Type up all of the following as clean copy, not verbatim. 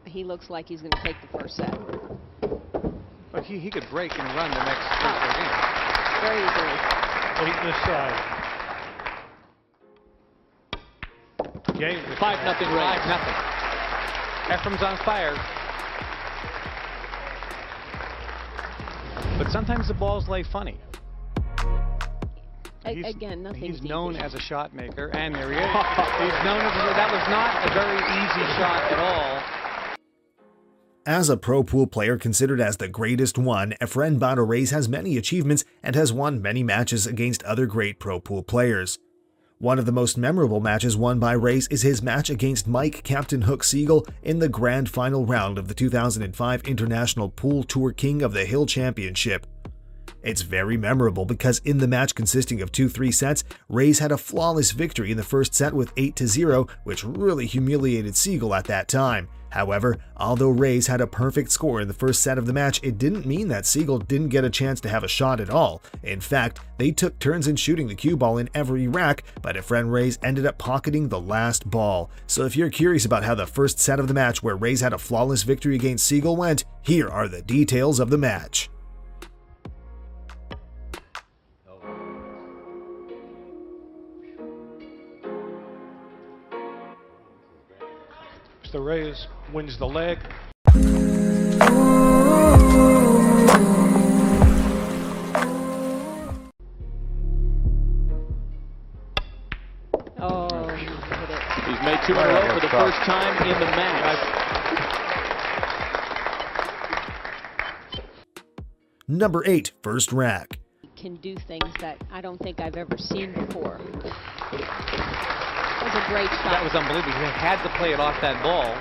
He looks like he's going to take the first set. But he could break and run the next game. Very easily. 8 this side. Game 5-0 Reyes. 5-0. Efren's on fire. But sometimes the balls lay funny. Again, nothing. He's known as a shot maker, and there he is. He's known as that was not a very easy shot at all. As a pro pool player considered as the greatest one, Efren Bata has many achievements and has won many matches against other great pro pool players. One of the most memorable matches won by Reyes is his match against Mike Captain Hook Sigel in the grand final round of the 2005 International Pool Tour King of the Hill Championship. It's very memorable because in the match consisting of 2-3 sets, Reyes had a flawless victory in the first set with 8-0, which really humiliated Sigel at that time. However, although Reyes had a perfect score in the first set of the match, it didn't mean that Sigel didn't get a chance to have a shot at all. In fact, they took turns in shooting the cue ball in every rack, but Efren Reyes ended up pocketing the last ball. So if you're curious about how the first set of the match where Reyes had a flawless victory against Sigel went, here are the details of the match. The Reyes wins the leg. Oh, he hit it. He's made 2 in a row for the first time in the match. Number 8, first rack. He can do things that I don't think I've ever seen before. That was a great shot. That was unbelievable. He had to play it off that ball.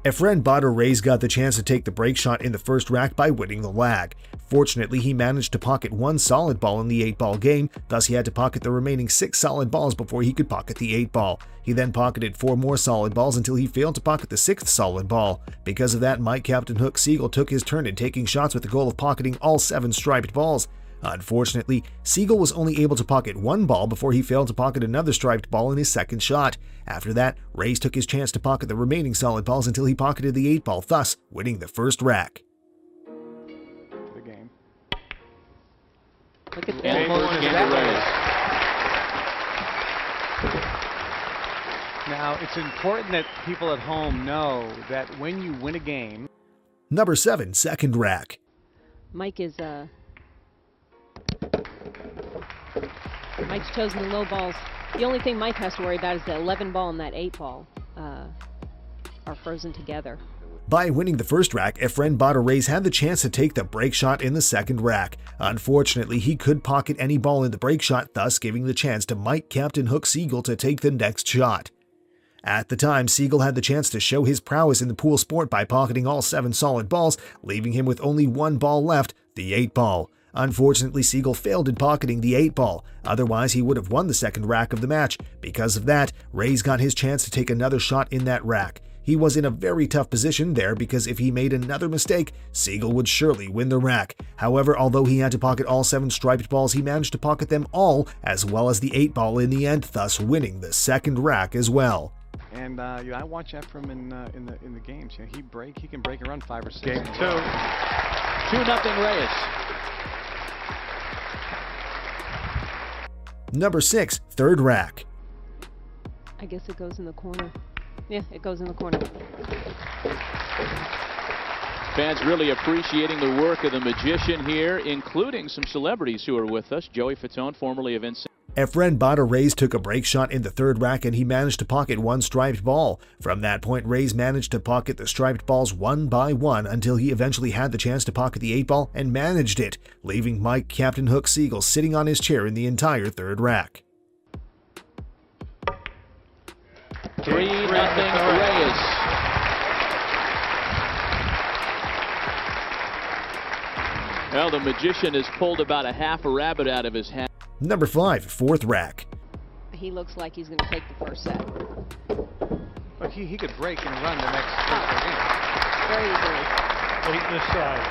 Efren Bata got the chance to take the break shot in the first rack by winning the lag. Fortunately, he managed to pocket 1 solid ball in the 8-ball game, thus he had to pocket the remaining 6 solid balls before he could pocket the 8-ball. He then pocketed 4 more solid balls until he failed to pocket the 6th solid ball. Because of that, Mike Captain Hook Sigel took his turn in taking shots with the goal of pocketing all 7 striped balls. Unfortunately, Sigel was only able to pocket 1 ball before he failed to pocket another striped ball in his second shot. After that, Reyes took his chance to pocket the remaining solid balls until he pocketed the 8-ball, thus winning the first rack. The game. Look at And that. first game to Reyes. Now, it's important that people at home know that when you win a game... Number 7, second rack. Mike is Mike's chosen the low balls. The only thing Mike has to worry about is the 11 ball and that 8 ball are frozen together. By winning the first rack, Efren Bata had the chance to take the break shot in the second rack. Unfortunately, he could pocket any ball in the break shot, thus giving the chance to Mike Captain Hook Sigel to take the next shot. At the time, Sigel had the chance to show his prowess in the pool sport by pocketing all 7 solid balls, leaving him with only 1 ball left, the 8-ball. Unfortunately, Sigel failed in pocketing the 8-ball, otherwise he would have won the second rack of the match. Because of that, Reyes got his chance to take another shot in that rack. He was in a very tough position there because if he made another mistake, Sigel would surely win the rack. However, although he had to pocket all 7 striped balls, he managed to pocket them all, as well as the 8-ball in the end, thus winning the second rack as well. And I watch Efren in the games. You know, he can break and run 5 or 6. Game 2. 2-0 Reyes. Number 6, third rack. I guess it goes in the corner. Yeah, it goes in the corner. Fans really appreciating the work of the magician here, including some celebrities who are with us. Joey Fatone, formerly of Vincent. Efren Bata took a break shot in the third rack and he managed to pocket 1 striped ball. From that point, Reyes managed to pocket the striped balls 1 by 1 until he eventually had the chance to pocket the 8-ball and managed it, leaving Mike Captain Hook Sigel sitting on his chair in the entire third rack. 3-0 Reyes. Well, the magician has pulled about a half a rabbit out of his hat. Number 5, fourth rack. He looks like he's going to take the first set. But he could break and run the next game. Very easily. 8 this side.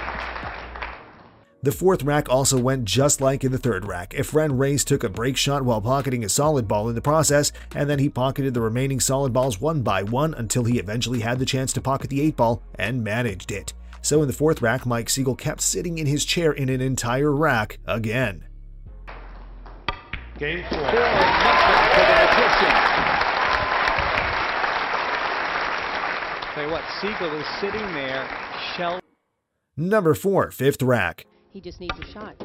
The fourth rack also went just like in the third rack. Efren Reyes took a break shot while pocketing a solid ball in the process, and then he pocketed the remaining solid balls one by one until he eventually had the chance to pocket the 8-ball and managed it. So in the fourth rack, Mike Sigel kept sitting in his chair in an entire rack again. Game 4. For the Magician. Tell you what, Sigel is sitting there, shell. Number 4, fifth rack. He just needs a shot.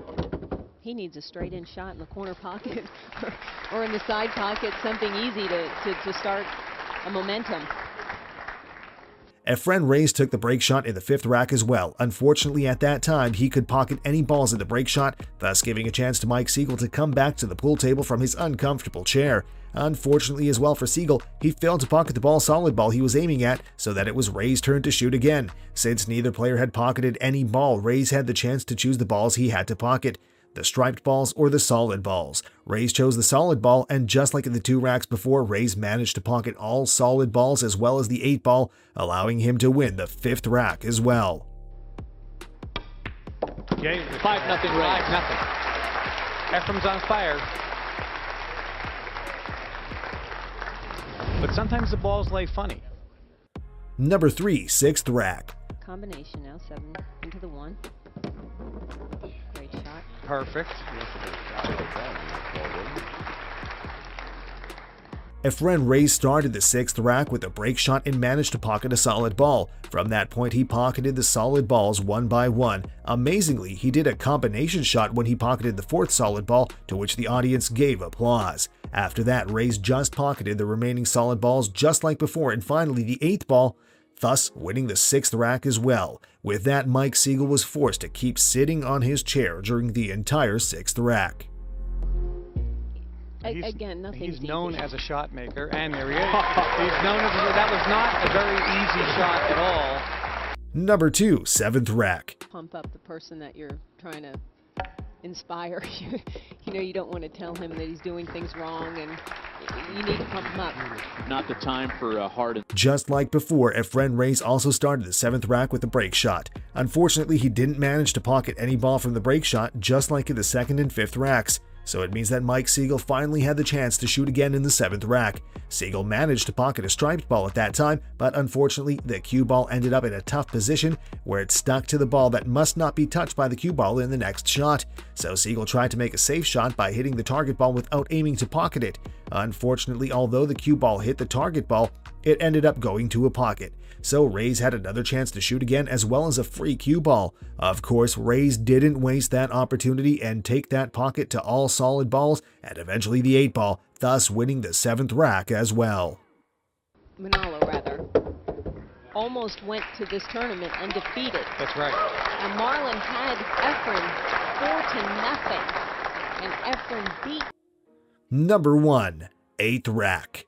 He needs a straight-in shot in the corner pocket or in the side pocket, something easy to start a momentum. Efren Reyes took the break shot in the fifth rack as well. Unfortunately, at that time, he could pocket any balls in the break shot, thus giving a chance to Mike Sigel to come back to the pool table from his uncomfortable chair. Unfortunately as well for Sigel, he failed to pocket the ball solid ball he was aiming at, so that it was Reyes' turn to shoot again. Since neither player had pocketed any ball, Reyes had the chance to choose the balls he had to pocket, the striped balls or the solid balls. Reyes chose the solid ball, and just like in the 2 racks before, Reyes managed to pocket all solid balls as well as the 8-ball, allowing him to win the 5th rack as well. Game 5-0 Reyes. 5-0. Efren's on fire. But sometimes the balls lay funny. Number 3, 6th rack. Combination now, 7 into the 1. Great shot. Perfect. Efren Reyes started the 6th rack with a break shot and managed to pocket a solid ball. From that point, he pocketed the solid balls one by one. Amazingly, he did a combination shot when he pocketed the 4th solid ball, to which the audience gave applause. After that, Reyes just pocketed the remaining solid balls just like before, and finally the 8th ball, thus winning the 6th rack as well. With that, Mike Sigel was forced to keep sitting on his chair during the entire 6th rack. Again, nothing. He's known as a shot maker, and there he is. He's known as that was not a very easy shot at all. Number 2, 7th rack. Pump up the person that you're trying to inspire. You know, you don't want to tell him that he's doing things wrong, and you need to pump him up. Not the time for hard. Just like before, Efren Reyes also started the 7th rack with a break shot. Unfortunately, he didn't manage to pocket any ball from the break shot, just like in the 2nd and 5th racks. So it means that Mike Sigel finally had the chance to shoot again in the 7th rack. Sigel managed to pocket a striped ball at that time, but unfortunately the cue ball ended up in a tough position where it stuck to the ball that must not be touched by the cue ball in the next shot. So Sigel tried to make a safe shot by hitting the target ball without aiming to pocket it. Unfortunately, although the cue ball hit the target ball, it ended up going to a pocket. So Reyes had another chance to shoot again, as well as a free cue ball. Of course, Reyes didn't waste that opportunity and take that pocket to all solid balls and eventually the 8-ball, thus winning the 7th rack as well. Manalo, rather, almost went to this tournament undefeated. That's right. And Marlon had Efren 4-0, and Efren beat. Number 1, 8th rack.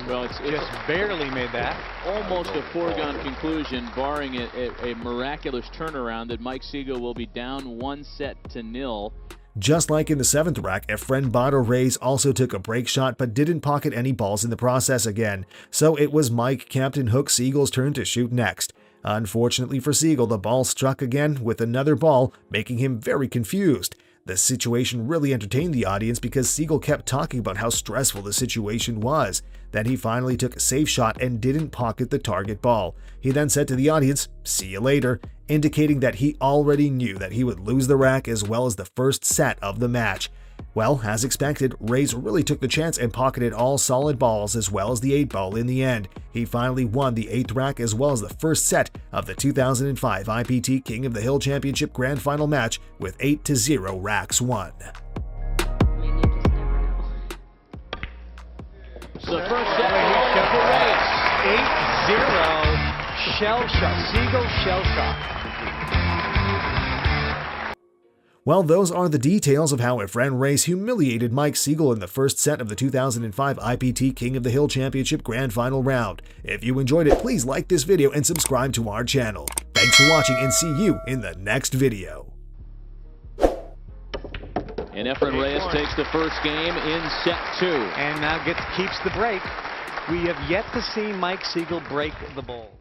Well, it's Just barely made that. almost a foregone conclusion, barring a miraculous turnaround, that Mike Sigel will be down 1-0. Just like in the 7th rack, Efren Reyes also took a break shot but didn't pocket any balls in the process again. So it was Mike Captain Hook Siegel's turn to shoot next. Unfortunately for Sigel, the ball struck again with another ball, making him very confused. The situation really entertained the audience because Sigel kept talking about how stressful the situation was. Then he finally took a safe shot and didn't pocket the target ball. He then said to the audience, "See you later," indicating that he already knew that he would lose the rack as well as the first set of the match. Well, as expected, Reyes really took the chance and pocketed all solid balls as well as the 8-ball in the end. He finally won the 8th rack as well as the first set of the 2005 IPT King of the Hill Championship Grand Final match with 8-0 racks won. I mean, you just never know. So first set for Reyes. 8-0. Shell shot. Sigel shell shot. Well, those are the details of how Efren Reyes humiliated Mike Sigel in the first set of the 2005 IPT King of the Hill Championship Grand Final round. If you enjoyed it, please like this video and subscribe to our channel. Thanks for watching and see you in the next video. And Efren Reyes takes the first game in set 2. And now keeps the break. We have yet to see Mike Sigel break the balls.